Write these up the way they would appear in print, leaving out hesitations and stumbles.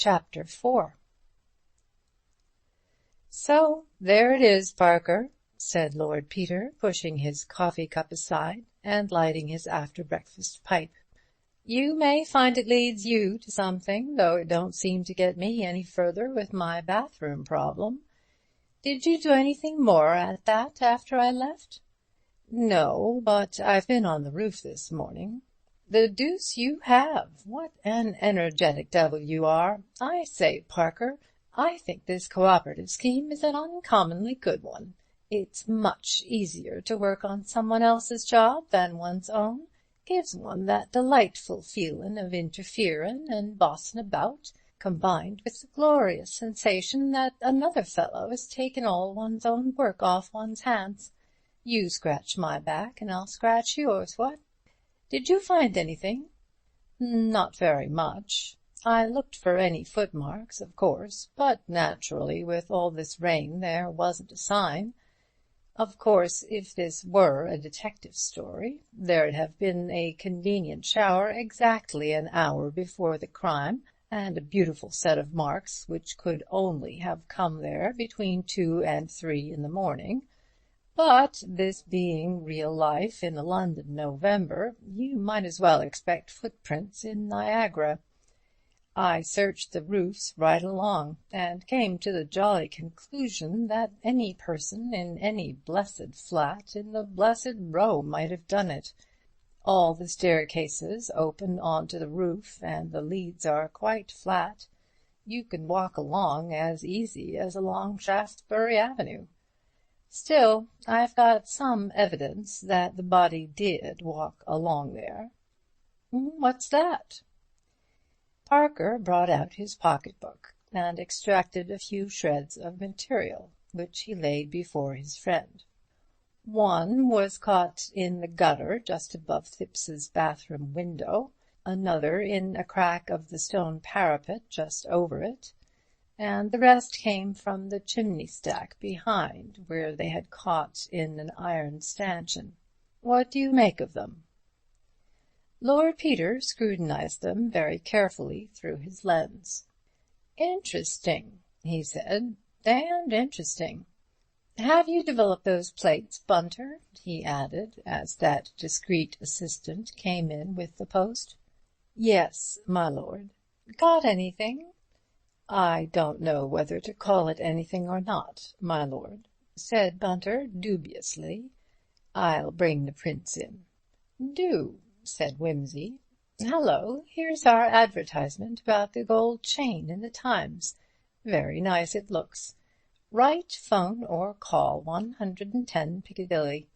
Chapter 4. "So there it is, Parker," said Lord Peter, pushing his coffee-cup aside and lighting his after-breakfast pipe. "You may find it leads you to something, though it don't seem to get me any further with my bathroom problem. Did you do anything more at that after I left?" "No, but I've been on the roof this morning." "The deuce you have! What an energetic devil you are! I say, Parker, I think this cooperative scheme is an uncommonly good one. It's much easier to work on someone else's job than one's own. Gives one that delightful feelin' of interferin' and bossin' about, combined with the glorious sensation that another fellow is taking all one's own work off one's hands. You scratch my back and I'll scratch yours, what? Did you find anything?" "Not very much. I looked for any footmarks, of course, but naturally with all this rain there wasn't a sign. Of course, if this were a detective story, there'd have been a convenient shower exactly an hour before the crime, and a beautiful set of marks which could only have come there between 2 and 3 in the morning. But this being real life in a London November, you might as well expect footprints in Niagara. I searched the roofs right along, and came to the jolly conclusion that any person in any blessed flat in the blessed row might have done it. All the staircases open on to the roof, and the leads are quite flat. You can walk along as easy as along Shaftesbury Avenue. Still, I've got some evidence that the body did walk along there." "What's that?" Parker brought out his pocket-book and extracted a few shreds of material, which he laid before his friend. "One was caught in the gutter just above Thipps's bathroom window, another in a crack of the stone parapet just over it, and the rest came from the chimney-stack behind, where they had caught in an iron stanchion. What do you make of them?" Lord Peter scrutinized them very carefully through his lens. "Interesting," he said, "damned interesting. Have you developed those plates, Bunter?" he added, as that discreet assistant came in with the post. "Yes, my lord." "Got anything?" "I don't know whether to call it anything or not, my lord," said Bunter dubiously. "I'll bring the prints in." "Do," said Wimsey. "Hallo, here's our advertisement about the gold chain in the Times. Very nice it looks. Write, phone or call 110 Piccadilly.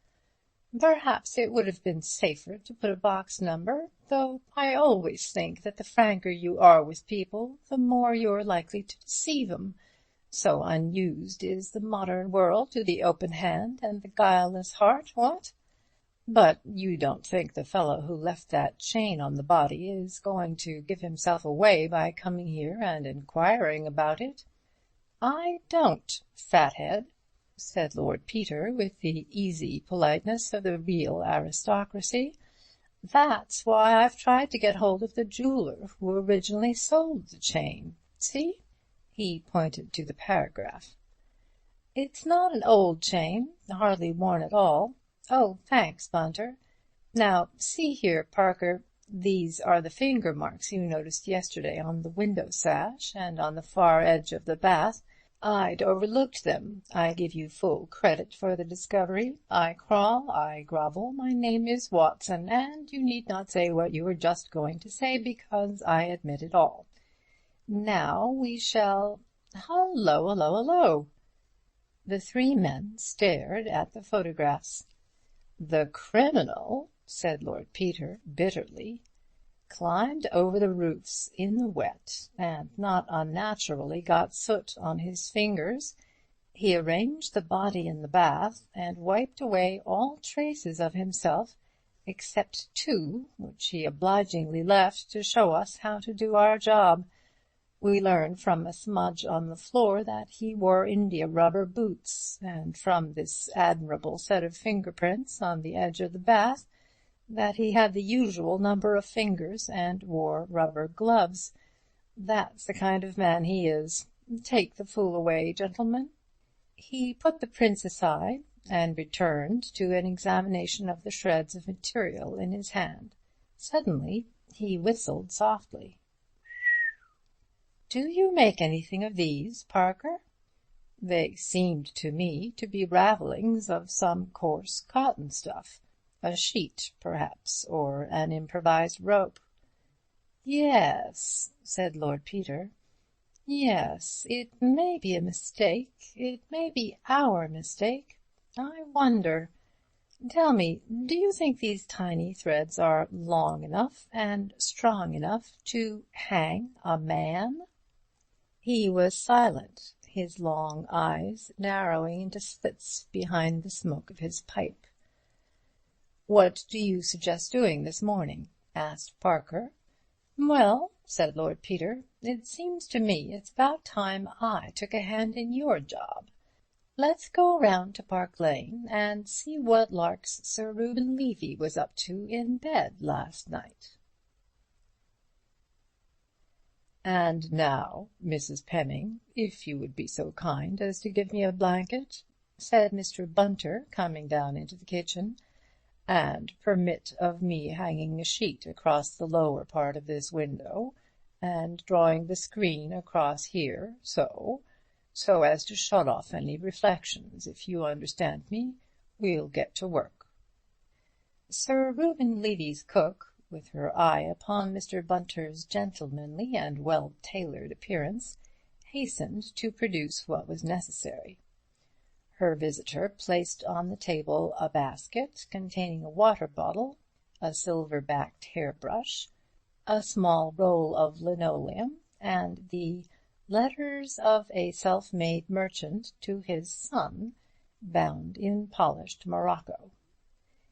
Perhaps it would have been safer to put a box number, though I always think that the franker you are with people, the more you're likely to deceive 'em. So unused is the modern world to the open hand and the guileless heart, what? But you don't think the fellow who left that chain on the body is going to give himself away by coming here and inquiring about it?" "I don't, fathead," said Lord Peter, with the easy politeness of the real aristocracy. "That's why I've tried to get hold of the jeweller who originally sold the chain. See?" He pointed to the paragraph. "It's not an old chain, hardly worn at all. Oh, thanks, Bunter. Now, see here, Parker, these are the finger marks you noticed yesterday on the window sash and on the far edge of the bath. I'd overlooked them. I give you full credit for the discovery. I crawl, I grovel, my name is Watson, and you need not say what you were just going to say, because I admit it all. Now we shall— Hullo, hullo, hullo!" The three men stared at the photographs. "The criminal," said Lord Peter bitterly, "climbed over the roofs in the wet, and not unnaturally got soot on his fingers. He arranged the body in the bath, and wiped away all traces of himself, except 2, which he obligingly left to show us how to do our job. We learned from a smudge on the floor that he wore india-rubber boots, and from this admirable set of fingerprints on the edge of the bath that he had the usual number of fingers and wore rubber gloves. That's the kind of man he is. Take the fool away, gentlemen." He put the prints aside, and returned to an examination of the shreds of material in his hand. Suddenly he whistled softly. "Do you make anything of these, Parker?" They seemed to me to be ravellings of some coarse cotton stuff, a sheet, perhaps, or an improvised rope. "Yes," said Lord Peter. "Yes, it may be a mistake. It may be our mistake. I wonder. Tell me, do you think these tiny threads are long enough and strong enough to hang a man?" He was silent, his long eyes narrowing into slits behind the smoke of his pipe. "What do you suggest doing this morning?" asked Parker. "Well," said Lord Peter, "it seems to me it's about time I took a hand in your job. Let's go round to Park Lane and see what larks Sir Reuben Levy was up to in bed last night." "And now, Mrs. Pemming, if you would be so kind as to give me a blanket," said Mr. Bunter, coming down into the kitchen, "and permit of me hanging a sheet across the lower part of this window, and drawing the screen across here, so as to shut off any reflections, if you understand me. We'll get to work." Sir Reuben Levy's cook, with her eye upon Mr. Bunter's gentlemanly and well-tailored appearance, hastened to produce what was necessary. Her visitor placed on the table a basket containing a water bottle, a silver-backed hairbrush, a small roll of linoleum, and the "Letters of a Self-Made Merchant to His Son," bound in polished morocco.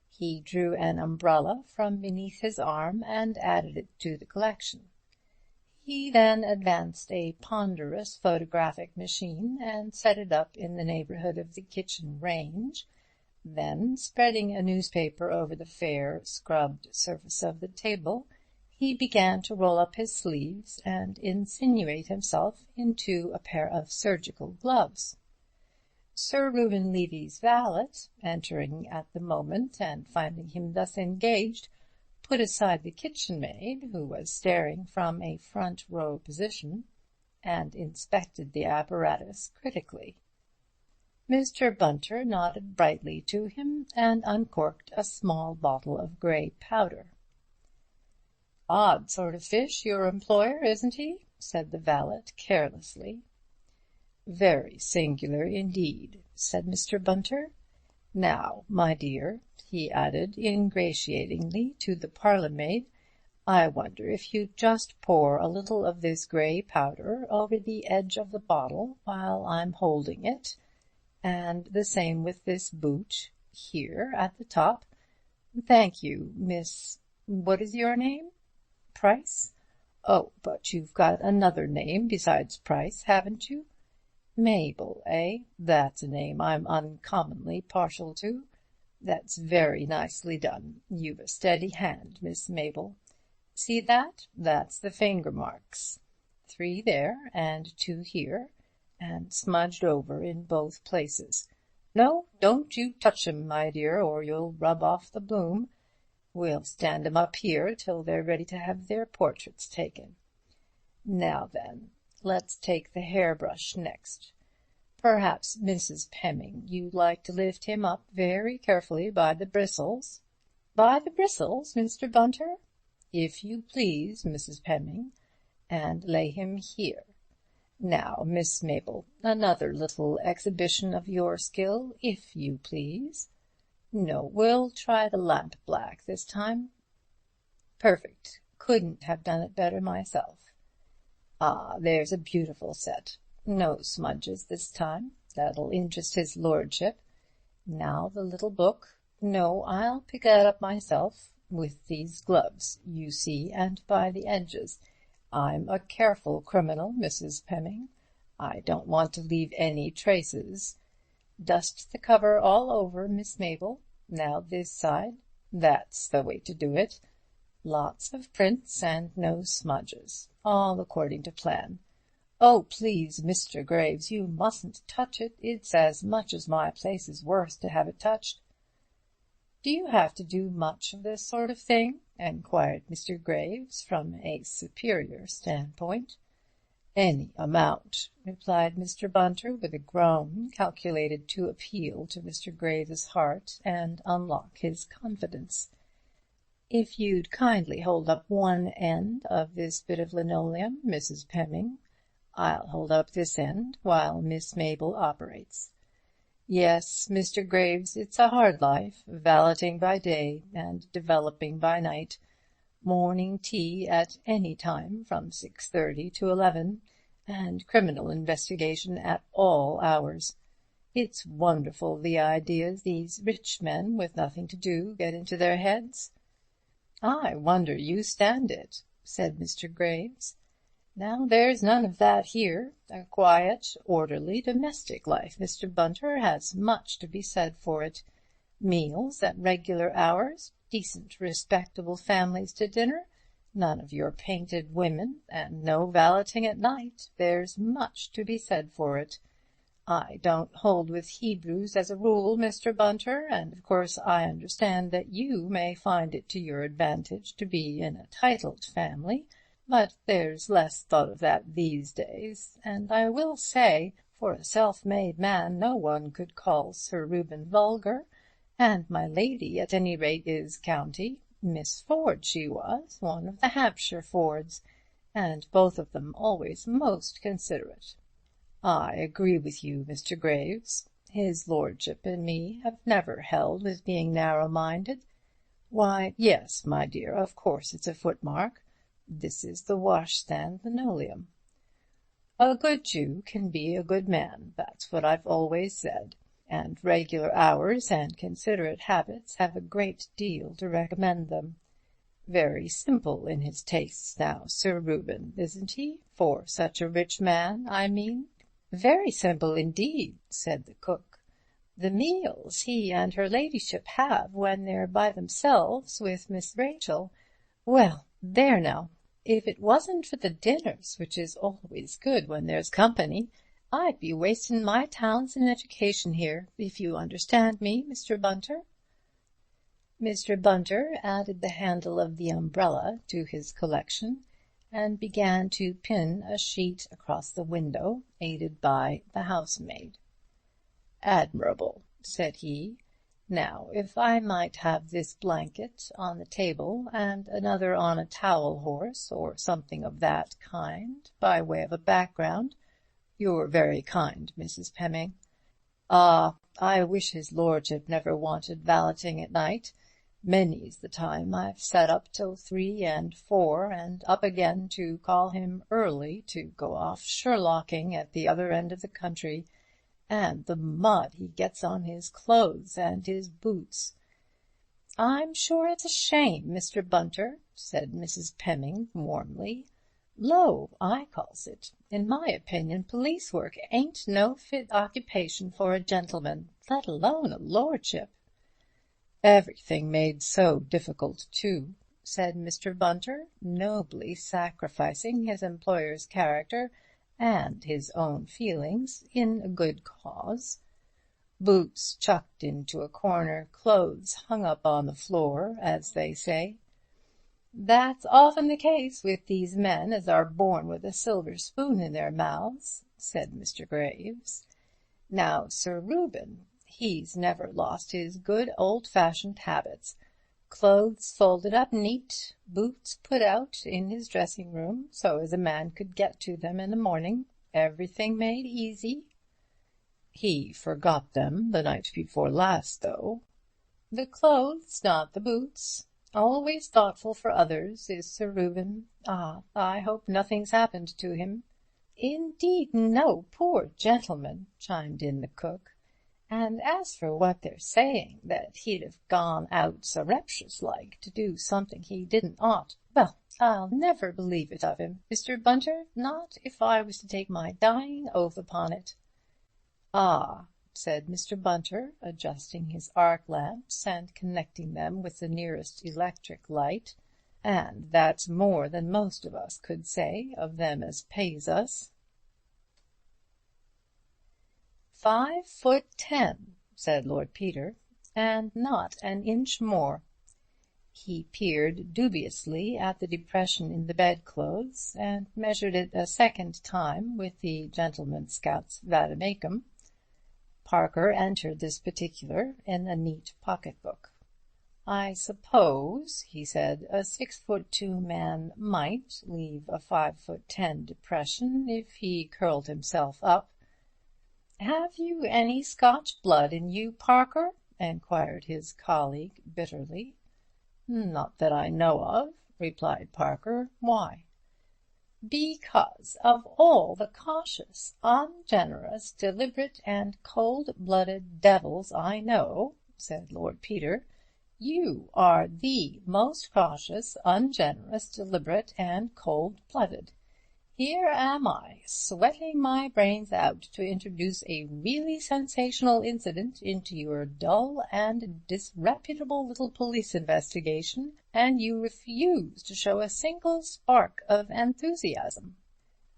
He drew an umbrella from beneath his arm and added it to the collection. He then advanced a ponderous photographic machine and set it up in the neighbourhood of the kitchen range. Then, spreading a newspaper over the fair, scrubbed surface of the table, he began to roll up his sleeves and insinuate himself into a pair of surgical gloves. Sir Reuben Levy's valet, entering at the moment and finding him thus engaged, put aside the kitchen maid, who was staring from a front row position, and inspected the apparatus critically. Mr. Bunter nodded brightly to him and uncorked a small bottle of grey powder. "Odd sort of fish, your employer, isn't he?" said the valet carelessly. "Very singular indeed," said Mr. Bunter. "Now, my dear," he added ingratiatingly to the parlour-maid, "I wonder if you'd just pour a little of this grey powder over the edge of the bottle while I'm holding it, and the same with this boot, here at the top. Thank you, Miss—what is your name? Price? Oh, but you've got another name besides Price, haven't you? Mabel, eh? That's a name I'm uncommonly partial to. That's very nicely done. You've a steady hand, Miss Mabel. See that? That's the finger marks. 3 there, and 2 here, and smudged over in both places. No, don't you touch 'em, my dear, or you'll rub off the bloom. We'll stand 'em up here till they're ready to have their portraits taken. Now then, let's take the hairbrush next. Perhaps, Mrs. Pemming, you'd like to lift him up very carefully by the bristles." "By the bristles, Mr. Bunter?" "If you please, Mrs. Pemming, and lay him here. Now, Miss Mabel, another little exhibition of your skill, if you please. No, we'll try the lamp black this time. Perfect. Couldn't have done it better myself. Ah, there's a beautiful set. No smudges this time. That'll interest his lordship. Now the little book. No, I'll pick that up myself, with these gloves, you see, and by the edges. I'm a careful criminal, Mrs. Pemming. I don't want to leave any traces. Dust the cover all over, Miss Mabel. Now this side. That's the way to do it. Lots of prints and no smudges, all according to plan. Oh, please, Mr. Graves, you mustn't touch it. It's as much as my place is worth to have it touched." "Do you have to do much of this sort of thing?" enquired Mr. Graves from a superior standpoint. "Any amount," replied Mr. Bunter, with a groan calculated to appeal to Mr. Graves's heart and unlock his confidence. "If you'd kindly hold up one end of this bit of linoleum, Mrs. Pemming. I'll hold up this end while Miss Mabel operates. Yes, Mr. Graves, it's a hard life, valeting by day and developing by night. Morning tea at any time from 6:30 to 11, and criminal investigation at all hours. It's wonderful the ideas these rich men with nothing to do get into their heads." "I wonder you stand it," said Mr. Graves. "Now there's none of that here. A quiet, orderly, domestic life, Mr. Bunter, has much to be said for it. Meals at regular hours, decent, respectable families to dinner, none of your painted women, and no valeting at night. There's much to be said for it. I don't hold with Hebrews as a rule, Mr. Bunter, and of course I understand that you may find it to your advantage to be in a titled family, but there's less thought of that these days, and I will say, for a self-made man no one could call Sir Reuben vulgar, and my lady at any rate is county. Miss Ford she was, one of the Hampshire Fords, and both of them always most considerate." "I agree with you, Mr. Graves. His lordship and me have never held with being narrow-minded. Why, yes, my dear, of course it's a footmark. This is the washstand linoleum. A good Jew can be a good man, that's what I've always said, and regular hours and considerate habits have a great deal to recommend them. Very simple in his tastes now, Sir Reuben, isn't he? For such a rich man, I mean." "Very simple indeed," said the cook. "The meals he and her ladyship have when they're by themselves with Miss Rachel, well, there now, if it wasn't for the dinners, which is always good when there's company, I'd be wasting my talents in education here, if you understand me, Mr. Bunter." Mr. Bunter added the handle of the umbrella to his collection, and began to pin a sheet across the window, aided by the housemaid. "Admirable," said he. "Now, if I might have this blanket on the table and another on a towel horse, or something of that kind, by way of a background. You're very kind, Mrs. Pemming. Ah, I wish his lordship never wanted valeting at night. Many's the time I've sat up till 3 and 4, and up again to call him early to go off Sherlocking at the other end of the country, and the mud he gets on his clothes and his boots." "I'm sure it's a shame, Mr. Bunter," said Mrs. Pemming warmly. "Low, I calls it. In my opinion, police work ain't no fit occupation for a gentleman, let alone a lordship." "Everything made so difficult, too," said Mr. Bunter, nobly sacrificing his employer's character and his own feelings in a good cause. "Boots chucked into a corner, clothes hung up on the floor, as they say." "That's often the case with these men as are born with a silver spoon in their mouths," said Mr. Graves. "Now, Sir Reuben, he's never lost his good old-fashioned habits. Clothes folded up neat, boots put out in his dressing-room so as a man could get to them in the morning, everything made easy." "He forgot them the night before last, though." "The clothes, not the boots. Always thoughtful for others is Sir Reuben. Ah, I hope nothing's happened to him." "Indeed, no, poor gentleman," chimed in the cook. "And as for what they're saying, that he'd have gone out surreptitious-like to do something he didn't ought, well, I'll never believe it of him, Mr. Bunter, not if I was to take my dying oath upon it." "Ah," said Mr. Bunter, adjusting his arc lamps and connecting them with the nearest electric light. and that's more than most of us could say of them as pays us." 5'10", said Lord Peter, "and not an inch more." He peered dubiously at the depression in the bedclothes, and measured it a second time with the gentleman scout's vademecum. Parker entered this particular in a neat pocket-book. "I suppose," he said, "a 6'2" man might leave a 5'10" depression if he curled himself up." "Have you any Scotch blood in you, Parker?" enquired his colleague bitterly. "Not that I know of," replied Parker. "Why?" "Because of all the cautious, ungenerous, deliberate, and cold-blooded devils I know," said Lord Peter, "you are the most cautious, ungenerous, deliberate, and cold-blooded. Here am I, sweating my brains out to introduce a really sensational incident into your dull and disreputable little police investigation, and you refuse to show a single spark of enthusiasm.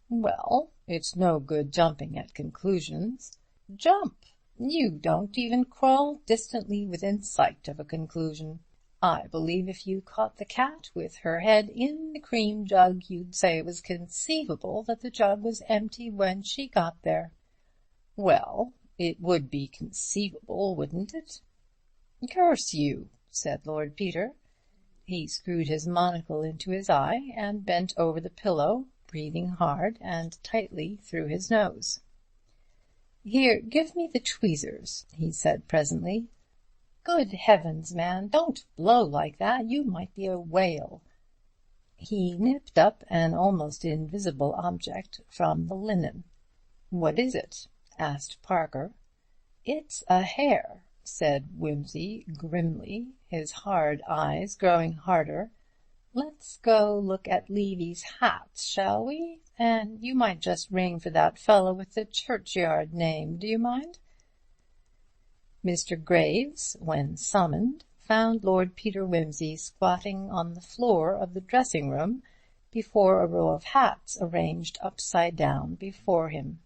Well, it's no good jumping at conclusions." "Jump! You don't even crawl distantly within sight of a conclusion. I believe if you caught the cat with her head in the cream jug, you'd say it was conceivable that the jug was empty when she got there." "Well, it would be conceivable, wouldn't it?" "Curse you," said Lord Peter. He screwed his monocle into his eye and bent over the pillow, breathing hard and tightly through his nose. "Here, give me the tweezers," he said presently. "Good heavens, man, don't blow like that. You might be a whale." He nipped up an almost invisible object from the linen. "What is it?" asked Parker. "It's a hair," said Wimsey grimly, his hard eyes growing harder. "Let's go look at Levy's hats, shall we? And you might just ring for that fellow with the churchyard name. Do you mind?" Mr. Graves, when summoned, found Lord Peter Wimsey squatting on the floor of the dressing-room before a row of hats arranged upside down before him.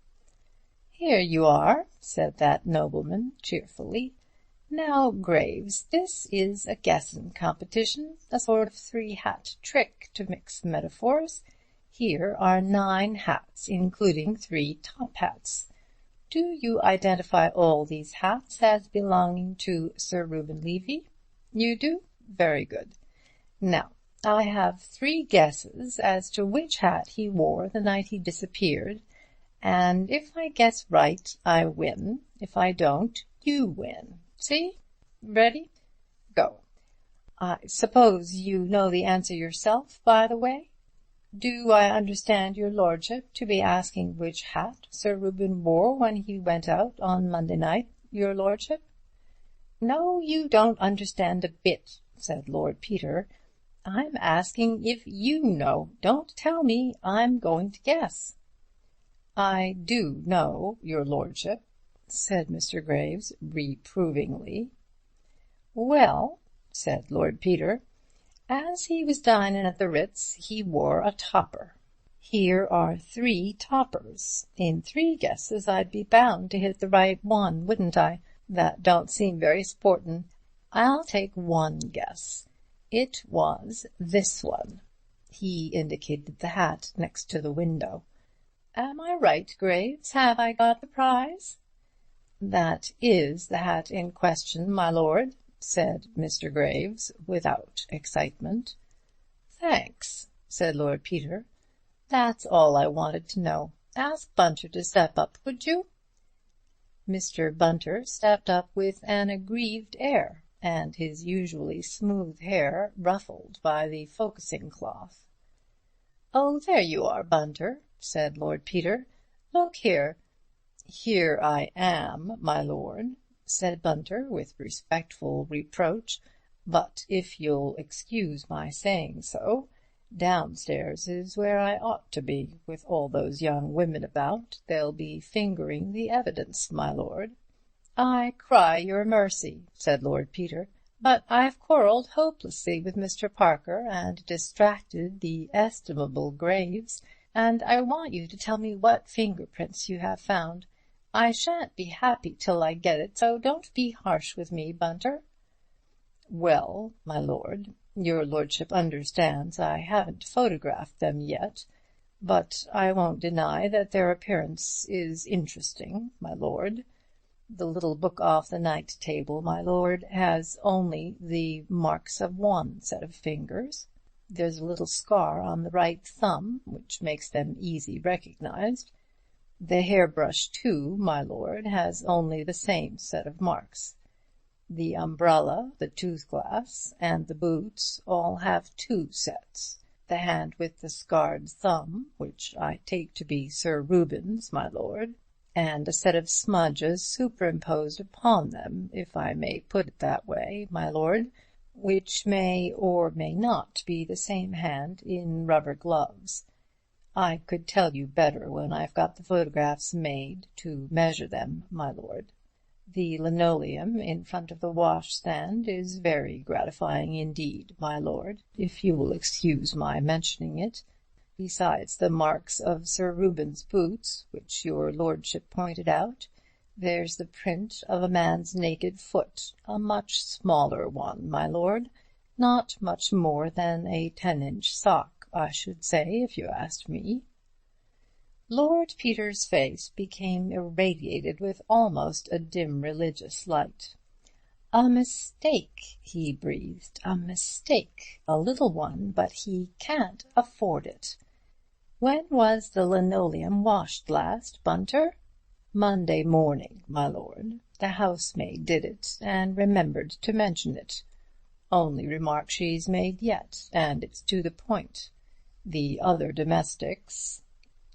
"Here you are," said that nobleman cheerfully. "Now, Graves, this is a guessin' competition, a sort of 3-hat trick, to mix metaphors. Here are 9 hats, including 3 top hats. Do you identify all these hats as belonging to Sir Reuben Levy? You do? Very good. Now, I have 3 guesses as to which hat he wore the night he disappeared, and if I guess right, I win. If I don't, you win. See? Ready? Go. I suppose you know the answer yourself, by the way? Do I understand your lordship to be asking which hat Sir Reuben wore when he went out on Monday night, your lordship?" "No, you don't understand a bit," said Lord Peter. "I'm asking if you know. Don't tell me. I'm going to guess." "I do know, your lordship," said Mr. Graves reprovingly. "Well," said Lord Peter, "as he was dinin' at the Ritz, he wore a topper. Here are 3 toppers. In 3 guesses I'd be bound to hit the right one, wouldn't I? That don't seem very sportin'. I'll take 1 guess. It was this one." He indicated the hat next to the window. "Am I right, Graves? Have I got the prize?" "That is the hat in question, my lord," said Mr. Graves, without excitement. "Thanks," said Lord Peter. "That's all I wanted to know. Ask Bunter to step up, would you?" Mr. Bunter stepped up with an aggrieved air, and his usually smooth hair ruffled by the focusing cloth. "Oh, there you are, Bunter," said Lord Peter. "Look here." "Here I am, my lord," said Bunter, with respectful reproach, "but if you'll excuse my saying so, downstairs is where I ought to be. With all those young women about, they'll be fingering the evidence, my lord." "I cry your mercy," said Lord Peter. But I've quarrelled hopelessly with Mr. Parker, and distracted the estimable Graves, and I want you to tell me what fingerprints you have found. I shan't be happy till I get it, so don't be harsh with me, Bunter." "Well, my lord, your lordship understands I haven't photographed them yet, but I won't deny that their appearance is interesting, my lord. The little book off the night table, my lord, has only the marks of one set of fingers. There's a little scar on the right thumb, which makes them easy recognized. The hairbrush, too, my lord, has only the same set of marks. The umbrella, the tooth-glass, and the boots all have two sets. The hand with the scarred thumb, which I take to be Sir Reuben's, my lord, and a set of smudges superimposed upon them, if I may put it that way, my lord, which may or may not be the same hand in rubber gloves. I could tell you better when I've got the photographs made to measure them, my lord. The linoleum in front of the washstand is very gratifying indeed, my lord, if you will excuse my mentioning it. Besides the marks of Sir Reuben's boots, which your lordship pointed out, there's the print of a man's naked foot, a much smaller one, my lord, not much more than a 10-inch sock, I should say, if you asked me." Lord Peter's face became irradiated with almost a dim religious light. "A mistake," he breathed, "a mistake, a little one, but he can't afford it. When was the linoleum washed last, Bunter?" "Monday morning, my lord. The housemaid did it, and remembered to mention it. Only remark she's made yet, and it's to the point. The other domestics—"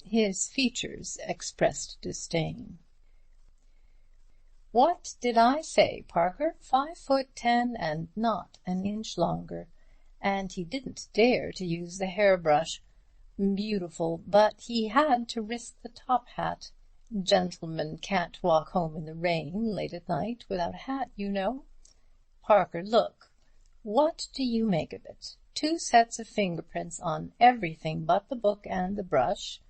His features expressed disdain. "What did I say, Parker? 5'10" and not an inch longer. And he didn't dare to use the hairbrush. Beautiful, but he had to risk the top hat. Gentlemen can't walk home in the rain late at night without a hat, you know. Parker, look. What do you make of it? 2 sets of fingerprints on everything but the book and the brush,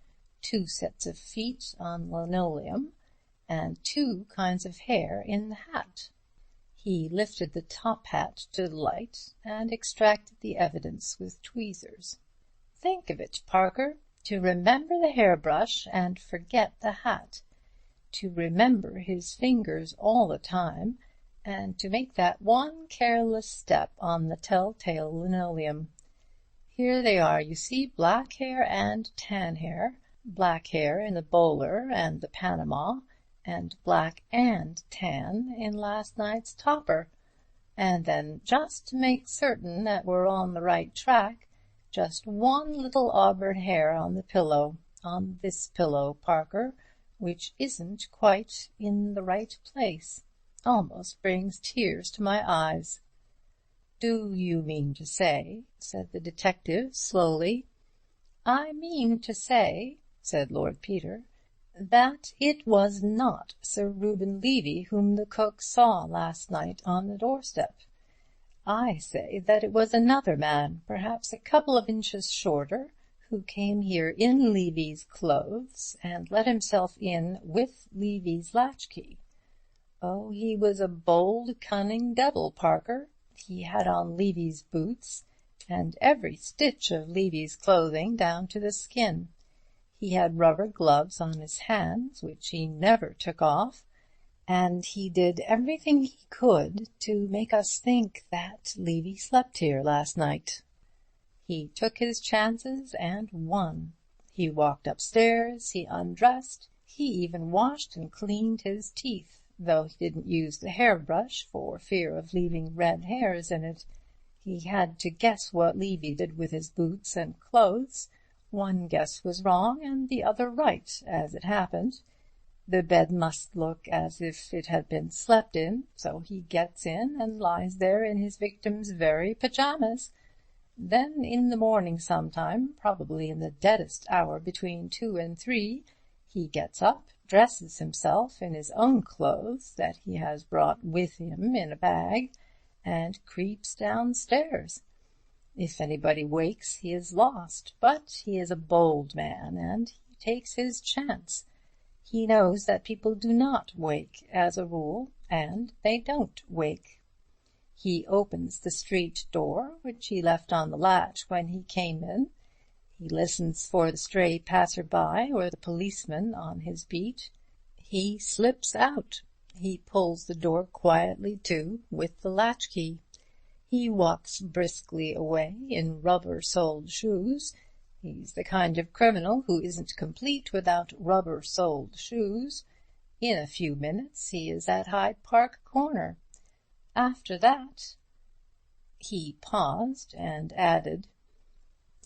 2 sets of feet on linoleum, and 2 kinds of hair in the hat." He lifted the top hat to the light and extracted the evidence with tweezers. "Think of it, Parker. To remember the hairbrush and forget the hat. To remember his fingers all the time, and to make that one careless step on the telltale linoleum. Here they are, you see, black hair and tan hair, black hair in the bowler and the Panama, and black and tan in last night's topper. And then, just to make certain that we're on the right track, just one little auburn hair on the pillow, on this pillow, Parker, which isn't quite in the right place. Almost brings tears to my eyes." "Do you mean to say," said the detective slowly. "I mean to say," said Lord Peter, "that it was not Sir Reuben Levy whom the cook saw last night on the doorstep. I say that it was another man, perhaps a couple of inches shorter, who came here in Levy's clothes and let himself in with Levy's latchkey. Oh, he was a bold, cunning devil, Parker. He had on Levy's boots, and every stitch of Levy's clothing down to the skin. He had rubber gloves on his hands, which he never took off, and he did everything he could to make us think that Levy slept here last night. He took his chances and won. He walked upstairs, he undressed, he even washed and cleaned his teeth, though he didn't use the hairbrush for fear of leaving red hairs in it. He had to guess what Levy did with his boots and clothes. One guess was wrong and the other right, as it happened. The bed must look as if it had been slept in, so he gets in and lies there in his victim's very pyjamas. Then in the morning sometime, probably in the deadest hour between 2 and 3, he gets up, dresses himself in his own clothes that he has brought with him in a bag, and creeps downstairs. If anybody wakes, he is lost, but he is a bold man, and he takes his chance. He knows that people do not wake, as a rule, and they don't wake. He opens the street door, which he left on the latch when he came in. He listens for the stray passer-by or the policeman on his beat. He slips out. He pulls the door quietly to with the latchkey. He walks briskly away in rubber-soled shoes. He's the kind of criminal who isn't complete without rubber-soled shoes. In a few minutes he is at Hyde Park Corner. After that—" He paused and added,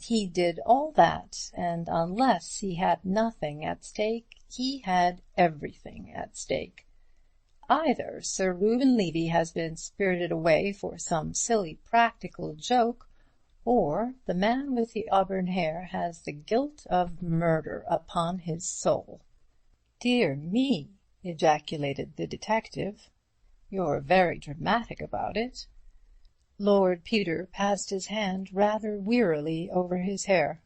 "He did all that, and unless he had nothing at stake, he had everything at stake. Either Sir Reuben Levy has been spirited away for some silly practical joke, or the man with the auburn hair has the guilt of murder upon his soul." "Dear me!" ejaculated the detective. "You're very dramatic about it." Lord Peter passed his hand rather wearily over his hair.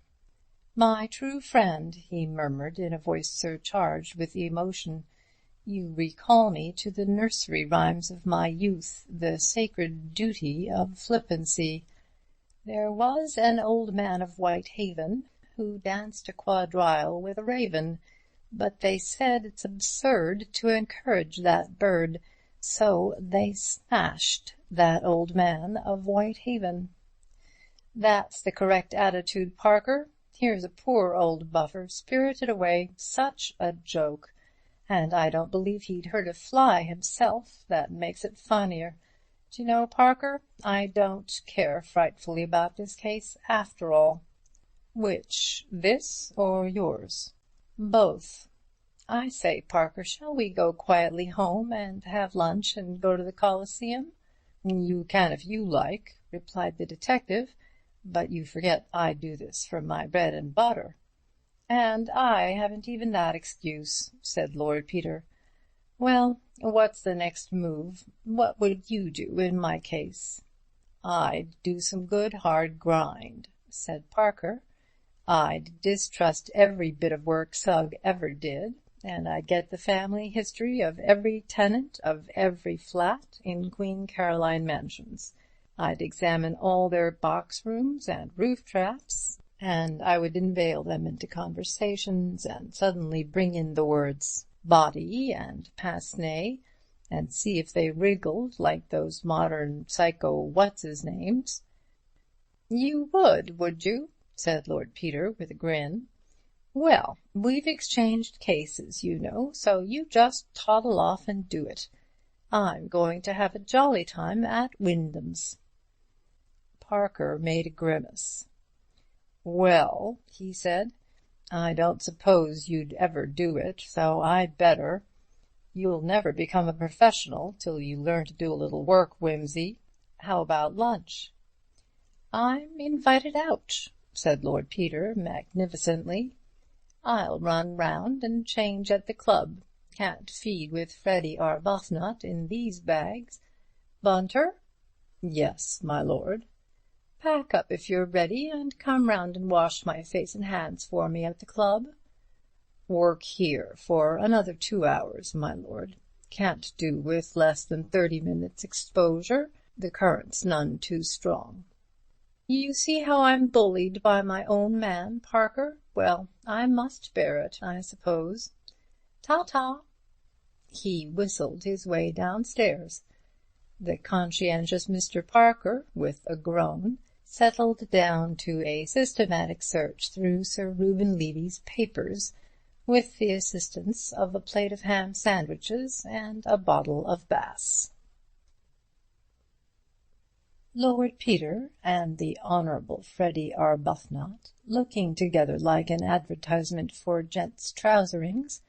"My true friend," he murmured in a voice surcharged with emotion, "you recall me to the nursery rhymes of my youth, the sacred duty of flippancy. There was an old man of Whitehaven who danced a quadrille with a raven, but they said it's absurd to encourage that bird, so they smashed that old man of Whitehaven. That's the correct attitude, Parker. Here's a poor old buffer spirited away. Such a joke! And I don't believe he'd hurt a fly himself. That makes it funnier. Do you know, Parker, I don't care frightfully about this case after all." "Which, this or yours?" "Both. I say, Parker, shall we go quietly home and have lunch and go to the Coliseum?" "You can if you like," replied the detective, "but you forget I do this for my bread and butter." "And I haven't even that excuse," said Lord Peter. "Well, what's the next move? What would you do in my case?" "I'd do some good hard grind," said Parker. "I'd distrust every bit of work Sugg ever did, and I'd get the family history of every tenant of every flat in Queen Caroline Mansions. I'd examine all their box rooms and roof traps, and I would inveigle them into conversations and suddenly bring in the words body and pince-nez, and see if they wriggled like those modern psycho-what's-his-names." "You would you?" said Lord Peter with a grin. "Well, we've exchanged cases, you know, so you just toddle off and do it. I'm going to have a jolly time at Wyndham's." Parker made a grimace. "Well," he said, "I don't suppose you'd ever do it, so I'd better. You'll never become a professional till you learn to do a little work, Wimsey. How about lunch?" "I'm invited out," said Lord Peter magnificently. "I'll run round and change at the club. Can't feed with Freddy Arbuthnot in these bags. Bunter?" "Yes, my lord." "Pack up if you're ready, and come round and wash my face and hands for me at the club." "Work here for another 2 hours, my lord. Can't do with less than 30 minutes exposure. The current's none too strong." "You see how I'm bullied by my own man, Parker? Well, I must bear it, I suppose. Ta-ta." He whistled his way downstairs. The conscientious Mr. Parker, with a groan, settled down to a systematic search through Sir Reuben Levy's papers, with the assistance of a plate of ham sandwiches and a bottle of Bass. Lord Peter and the Honourable Freddy Arbuthnot, looking together like an advertisement for gents' trouserings,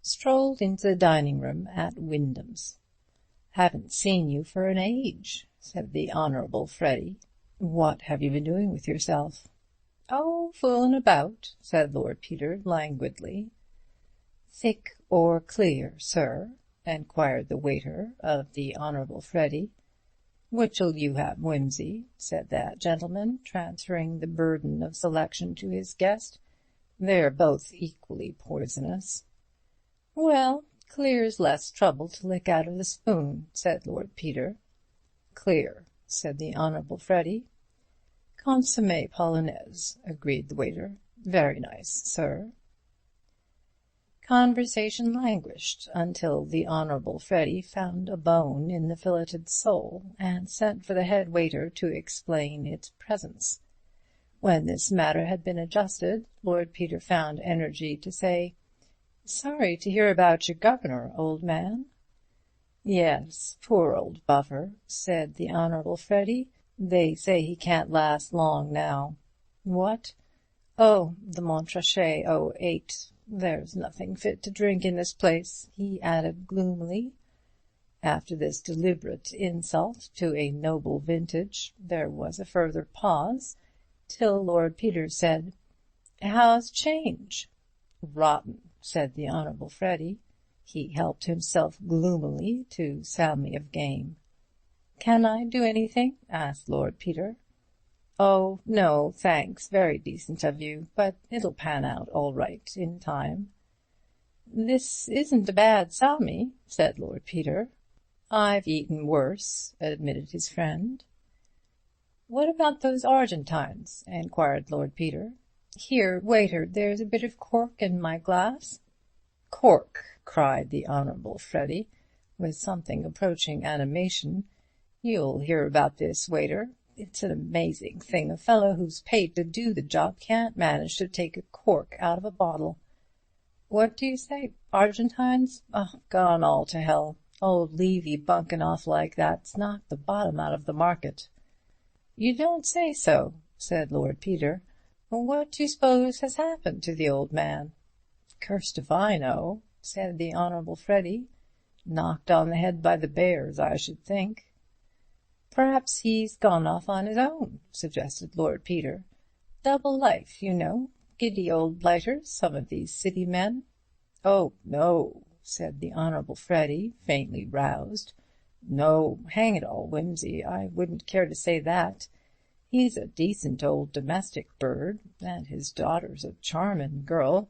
strolled into the dining-room at Wyndham's. "Haven't seen you for an age," said the Honourable Freddy. "What have you been doing with yourself?" "Oh, foolin' about," said Lord Peter languidly. "Thick or clear, sir?" enquired the waiter of the Honourable Freddy. "Which'll you have, Whimsy?" said that gentleman, transferring the burden of selection to his guest. "They're both equally poisonous." "Well, clear's less trouble to lick out of the spoon," said Lord Peter. "Clear," said the Honourable Freddy. "Consommé polonaise," agreed the waiter. "Very nice, sir." Conversation languished until the Honourable Freddy found a bone in the filleted sole, and sent for the head waiter to explain its presence. When this matter had been adjusted, Lord Peter found energy to say, "Sorry to hear about your governor, old man." "Yes, poor old buffer," said the Honourable Freddy. "They say he can't last long now." "What?" "Oh, the Montrachet '08. There's nothing fit to drink in this place," he added gloomily. After this deliberate insult to a noble vintage, there was a further pause, till Lord Peter said, "How's change?" "Rotten," said the Honourable Freddy. He helped himself gloomily to salmi of game. "Can I do anything?" asked Lord Peter. "Oh, no, thanks, very decent of you, but it'll pan out all right in time." "This isn't a bad salmi," said Lord Peter. "I've eaten worse," admitted his friend. "What about those Argentines?" enquired Lord Peter. "Here, waiter, there's a bit of cork in my glass." "Cork!" cried the Honourable Freddy, with something approaching animation. "You'll hear about this, waiter. It's an amazing thing. A fellow who's paid to do the job can't manage to take a cork out of a bottle." "What do you say? Argentines? Oh, gone all to hell. Old Levy bunkin' off like that's knocked the bottom out of the market." "You don't say so," said Lord Peter. "What do you suppose has happened to the old man?" "Cursed if I know," said the Honourable Freddy. "Knocked on the head by the bears, I should think." "Perhaps he's gone off on his own," suggested Lord Peter. "Double life, you know. Giddy old blighters, some of these city men." "Oh, no," said the Honourable Freddy, faintly roused. "No, hang it all, Whimsy, I wouldn't care to say that. He's a decent old domestic bird, and his daughter's a charmin' girl.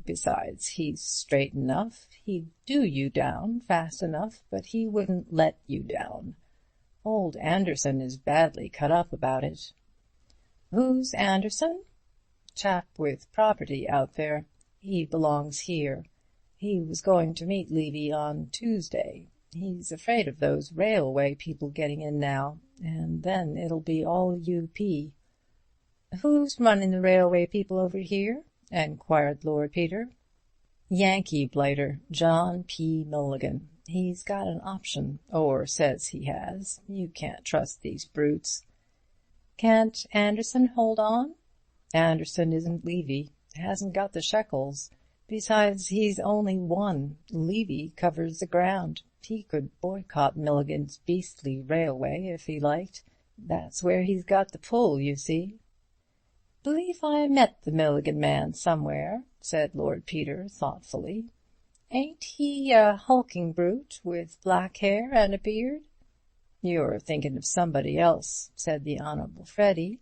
Besides, he's straight enough. He'd do you down fast enough, but he wouldn't let you down. Old Anderson is badly cut up about it." "Who's Anderson?" "Chap with property out there. He belongs here. He was going to meet Levy on Tuesday. He's afraid of those railway people getting in now, and then it'll be all U.P." "Who's running the railway people over here?" enquired Lord Peter. "Yankee blighter, John P. Milligan. He's got an option, or says he has. You can't trust these brutes." "Can't Anderson hold on?" "Anderson isn't Levy. Hasn't got the shekels. Besides, he's only one. Levy covers the ground. He could boycott Milligan's beastly railway if he liked. That's where he's got the pull, you see." "Believe I met the Milligan man somewhere," said Lord Peter thoughtfully. "Ain't he a hulking brute with black hair and a beard?" "You're thinking of somebody else," said the Honourable Freddy.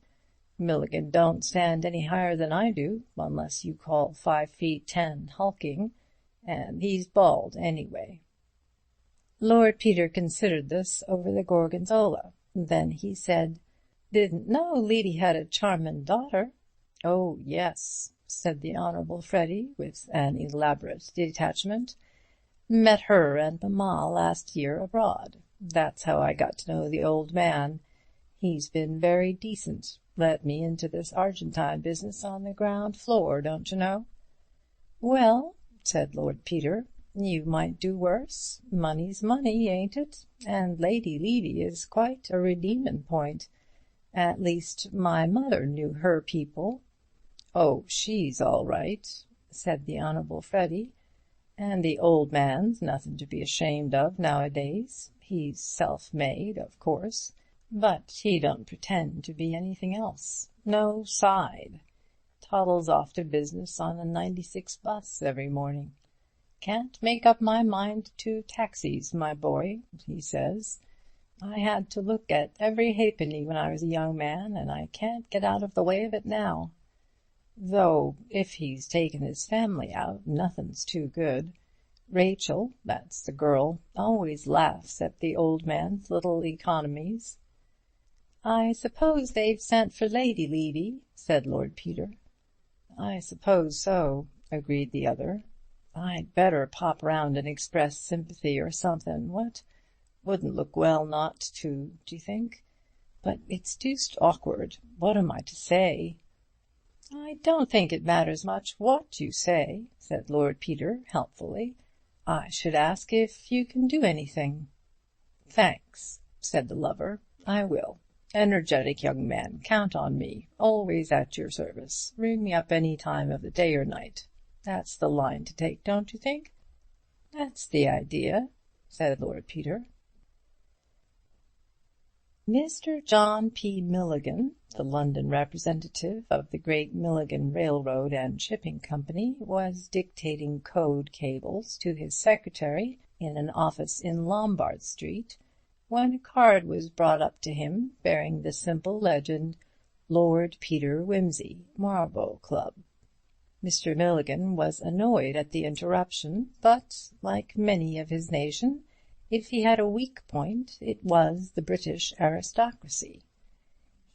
"Milligan don't stand any higher than I do, unless you call 5'10" hulking, and he's bald anyway." Lord Peter considered this over the gorgonzola. Then he said, "Didn't know Levy had a charmin' daughter." "Oh, yes," said the Honourable Freddy, with an elaborate detachment. "Met her and mamma last year abroad. That's how I got to know the old man. He's been very decent. Let me into this Argentine business on the ground floor, don't you know." "Well," said Lord Peter, "you might do worse. Money's money, ain't it? And Lady Levy is quite a redeemin' point. At least, my mother knew her people." "Oh, she's all right," said the Honourable Freddy. "And the old man's nothing to be ashamed of nowadays. He's self-made, of course, but he don't pretend to be anything else. No side. Toddles off to business on a 96 bus every morning. 'Can't make up my mind to taxis, my boy,' he says. I had to look at every halfpenny when I was a young man, and I can't get out of the way of it now. Though, if he's taken his family out, nothing's too good. Rachel, that's the girl, always laughs at the old man's little economies." "I suppose they've sent for Lady Levy," said Lord Peter. "I suppose so," agreed the other. "I'd better pop round and express sympathy or something, what? Wouldn't look well not to, d'you think? But it's deuced awkward. What am I to say?" "I don't think it matters much what you say," said Lord Peter, helpfully. "I should ask if you can do anything." "Thanks," said the lover. "I will. Energetic young man, count on me. Always at your service. Ring me up any time of the day or night. That's the line to take, don't you think?" "That's the idea," said Lord Peter. Mr. John P. Milligan, the London representative of the Great Milligan Railroad and Shipping Company, was dictating code cables to his secretary in an office in Lombard Street, when a card was brought up to him bearing the simple legend, "Lord Peter Wimsey, Marlborough Club." Mr. Milligan was annoyed at the interruption, but, like many of his nation, if he had a weak point, it was the British aristocracy.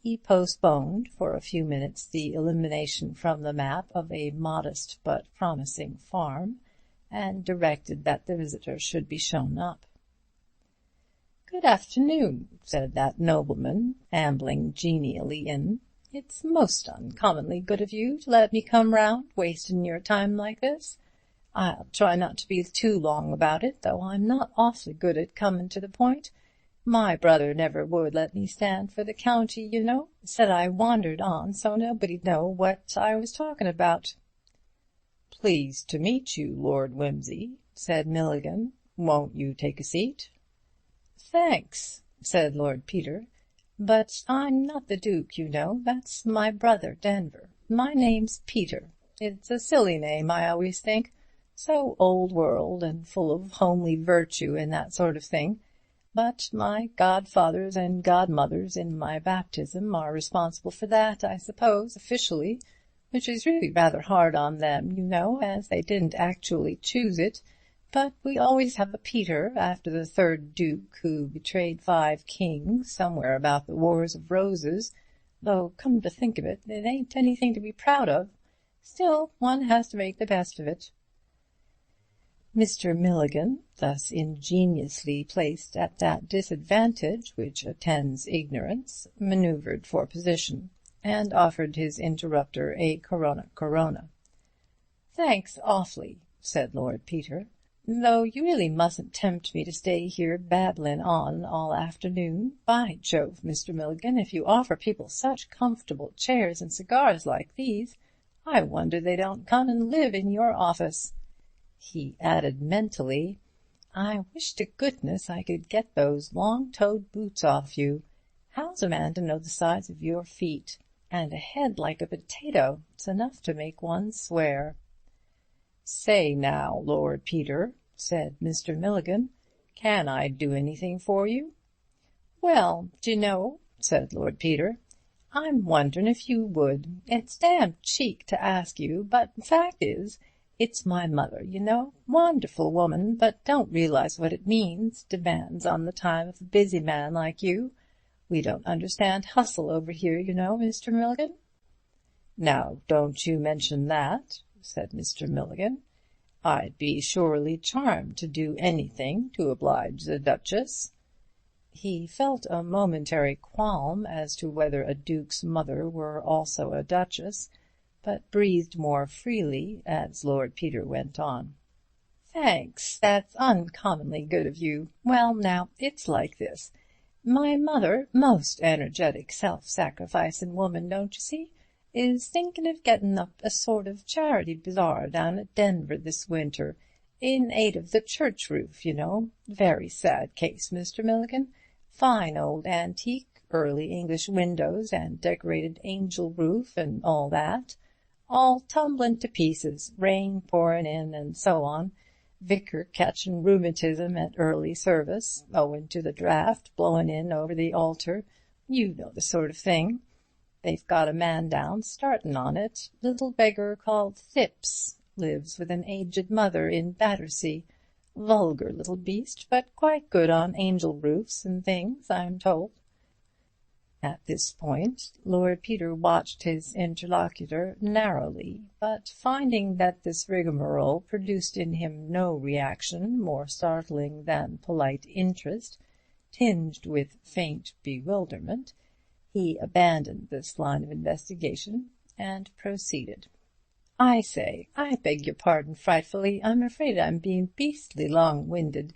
He postponed for a few minutes the elimination from the map of a modest but promising farm, and directed that the visitor should be shown up. "Good afternoon," said that nobleman, ambling genially in. "It's most uncommonly good of you to let me come round, wasting your time like this. I'll try not to be too long about it, though I'm not awfully good at coming to the point. My brother never would let me stand for the county, you know. Said I wandered on so nobody'd know what I was talking about." "Pleased to meet you, Lord Wimsey," said Milligan. "Won't you take a seat?" "Thanks," said Lord Peter, "but I'm not the Duke, you know. That's my brother Denver. My name's Peter. It's a silly name, I always think. So old world and full of homely virtue and that sort of thing. But my godfathers and godmothers in my baptism are responsible for that, I suppose, officially, which is really rather hard on them, you know, as they didn't actually choose it. But we always have a Peter after the third Duke, who betrayed 5 kings somewhere about the Wars of Roses, though, come to think of it, it ain't anything to be proud of. Still, one has to make the best of it." Mr. Milligan, thus ingeniously placed at that disadvantage which attends ignorance, manoeuvred for position, and offered his interrupter a Corona. "Thanks awfully," said Lord Peter, "though you really mustn't tempt me to stay here babbling on all afternoon. By Jove, Mr. Milligan, if you offer people such comfortable chairs and cigars like these, I wonder they don't come and live in your office." He added mentally, "I wish to goodness I could get those long-toed boots off you. How's a man to know the size of your feet? And a head like a potato. It's enough to make one swear." "Say now, Lord Peter," said Mr. Milligan, "can I do anything for you?" "Well, d'you know," said Lord Peter, "I'm wondering if you would. It's damned cheek to ask you, but the fact is, it's my mother, you know. Wonderful woman, but don't realize what it means, demands on the time of a busy man like you. We don't understand hustle over here, you know, Mr. Milligan." "Now, don't you mention that," said Mr. Milligan. "I'd be surely charmed to do anything to oblige the Duchess." He felt a momentary qualm as to whether a duke's mother were also a duchess, but breathed more freely as Lord Peter went on. "Thanks, that's uncommonly good of you. Well, now, it's like this. My mother, most energetic, self-sacrificing woman, don't you see, is thinking of getting up a sort of charity bazaar down at Denver this winter, in aid of the church roof, you know. Very sad case, Mr. Milligan. Fine old antique, early English windows and decorated angel roof and all that. All tumbling to pieces, rain pouring in and so on. Vicar catchin' rheumatism at early service, owin' to the draught blowin' in over the altar. You know the sort of thing. They've got a man down startin' on it, little beggar called Thipps, lives with an aged mother in Battersea. Vulgar little beast, but quite good on angel roofs and things, I'm told." At this point Lord Peter watched his interlocutor narrowly, but finding that this rigmarole produced in him no reaction more startling than polite interest, tinged with faint bewilderment, he abandoned this line of investigation and proceeded. "I say, I beg your pardon frightfully. I'm afraid I'm being beastly long-winded.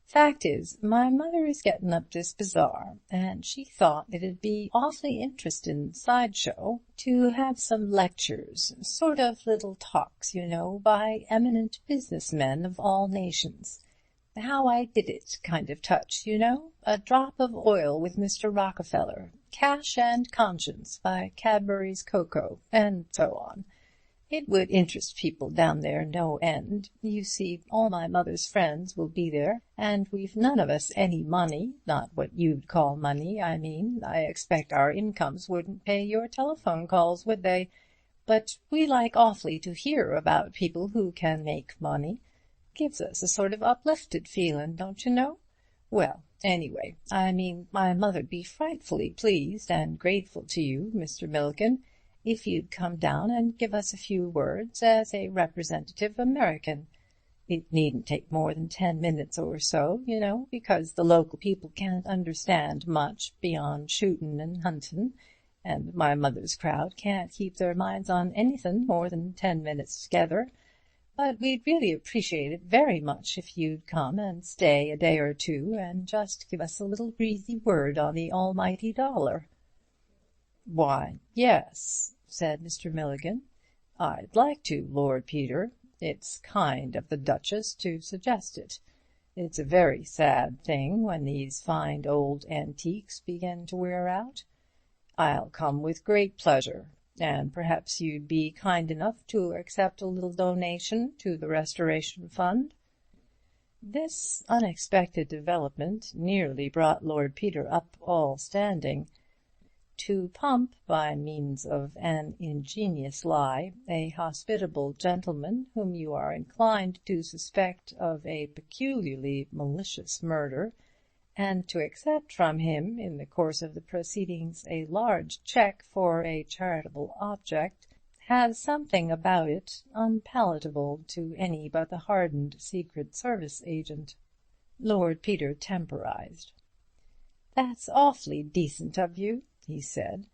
Fact is, my mother is getting up this bazaar, and she thought it'd be awfully interesting sideshow to have some lectures, sort of little talks, you know, by eminent business men of all nations. How I did it kind of touch, you know. A drop of oil with Mr. Rockefeller, Cash and Conscience by Cadbury's Cocoa, and so on. It would interest people down there no end. You see, all my mother's friends will be there, and we've none of us any money, not what you'd call money, I mean. I expect our incomes wouldn't pay your telephone calls, would they? But we like awfully to hear about people who can make money. Gives us a sort of uplifted feelin', don't you know? Well, anyway, I mean, my mother'd be frightfully pleased and grateful to you, Mr. Milligan, if you'd come down and give us a few words as a representative American. It needn't take more than 10 minutes or so, you know, because the local people can't understand much beyond shootin' and huntin', and my mother's crowd can't keep their minds on anything more than 10 minutes together. But we'd really appreciate it very much if you'd come and stay a day or two and just give us a little breezy word on the almighty dollar." "Why, yes," said Mr. Milligan, "I'd like to, Lord Peter. It's kind of the Duchess to suggest it. It's a very sad thing when these fine old antiques begin to wear out. I'll come with great pleasure, and perhaps you'd be kind enough to accept a little donation to the Restoration Fund." This unexpected development nearly brought Lord Peter up all standing. To pump, by means of an ingenious lie, a hospitable gentleman whom you are inclined to suspect of a peculiarly malicious murder, and to accept from him in the course of the proceedings a large cheque for a charitable object, has something about it unpalatable to any but the hardened Secret Service agent. Lord Peter temporized. "That's awfully decent of you," he said.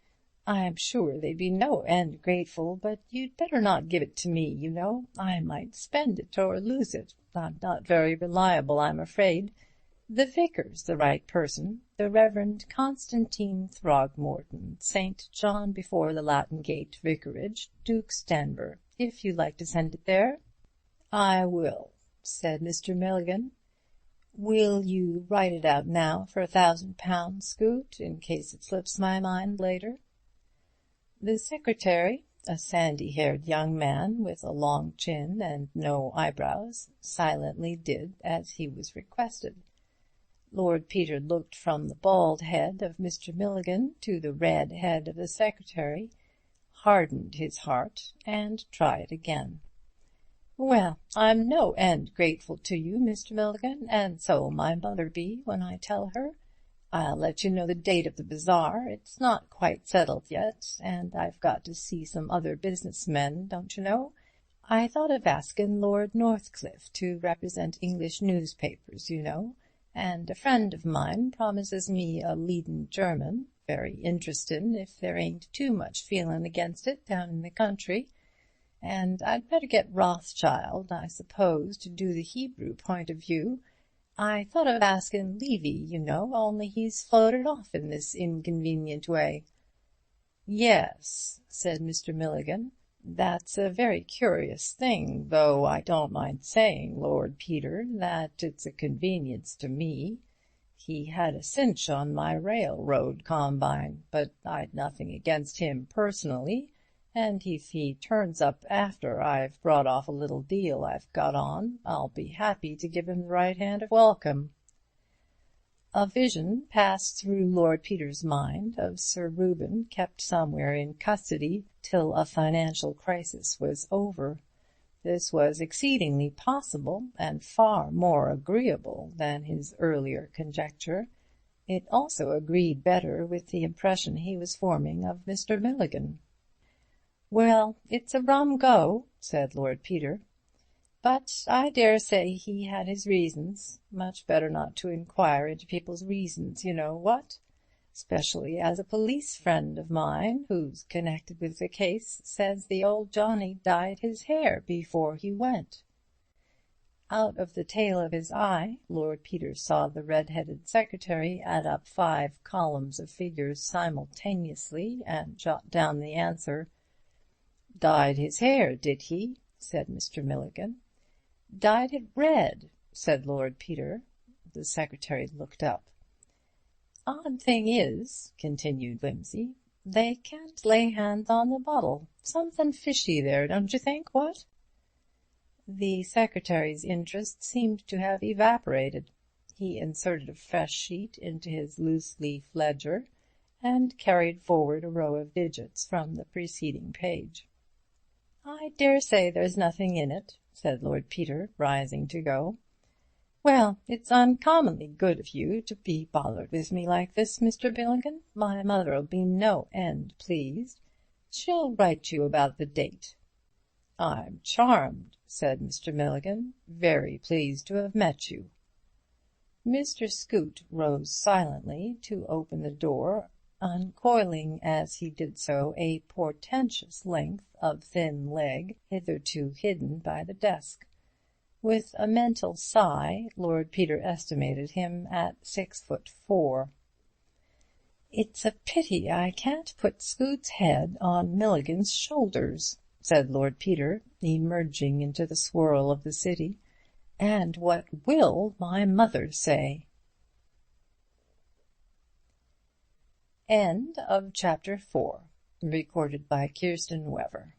"I'm sure they'd be no end grateful, but you'd better not give it to me, you know. I might spend it or lose it. I'm not very reliable, I'm afraid. The vicar's the right person, the Reverend Constantine Throgmorton, St. John before the Latin Gate Vicarage, Duke's Denver, if you'd like to send it there." "I will," said Mr. Milligan. "Will you write it out now for £1,000, Scoot, in case it slips my mind later?" The secretary, a sandy-haired young man with a long chin and no eyebrows, silently did as he was requested. Lord Peter looked from the bald head of Mr. Milligan to the red head of the secretary, hardened his heart, and tried again. "Well, I'm no end grateful to you, Mr. Milligan, and so'll my mother be when I tell her. I'll let you know the date of the bazaar. It's not quite settled yet, and I've got to see some other business men, don't you know. I thought of asking Lord Northcliffe to represent English newspapers, you know, and a friend of mine promises me a leadin' German, very interestin' if there ain't too much feelin' against it down in the country. And I'd better get Rothschild, I suppose, to do the Hebrew point of view. I thought of asking Levy, you know, only he's floated off in this inconvenient way." "Yes," said Mr. Milligan, "that's a very curious thing, though I don't mind saying, Lord Peter, that it's a convenience to me. He had a cinch on my railroad combine, but I'd nothing against him personally, and if he turns up after I've brought off a little deal I've got on, I'll be happy to give him the right hand of welcome." A vision passed through Lord Peter's mind of Sir Reuben kept somewhere in custody till a financial crisis was over. This was exceedingly possible, and far more agreeable than his earlier conjecture. It also agreed better with the impression he was forming of Mr. Milligan. "Well, it's a rum go," said Lord Peter. "But I dare say he had his reasons. Much better not to inquire into people's reasons, you know what? Especially as a police friend of mine, who's connected with the case, says the old Johnny dyed his hair before he went." Out of the tail of his eye, Lord Peter saw the red-headed secretary add up 5 columns of figures simultaneously and jot down the answer. "Dyed his hair, did he?" said Mr. Milligan. "Dyed it red," said Lord Peter. The secretary looked up. "Odd thing is," continued Wimsey, "they can't lay hands on the bottle. Something fishy there, don't you think, what?" The secretary's interest seemed to have evaporated. He inserted a fresh sheet into his loose-leaf ledger, and carried forward a row of digits from the preceding page. "I dare say there's nothing in it," said Lord Peter, rising to go. "Well, it's uncommonly good of you to be bothered with me like this, Mr. Milligan. My mother'll be no end pleased. She'll write you about the date." "I'm charmed," said Mr. Milligan. "Very pleased to have met you." Mr. Scoot rose silently to open the door, uncoiling as he did so a portentous length of thin leg hitherto hidden by the desk. With a mental sigh, Lord Peter estimated him at 6'4". "It's a pity I can't put Scoot's head on Milligan's shoulders," said Lord Peter, emerging into the swirl of the city. "And what will my mother say?" End of Chapter 4. Recorded by Kirsten Wever.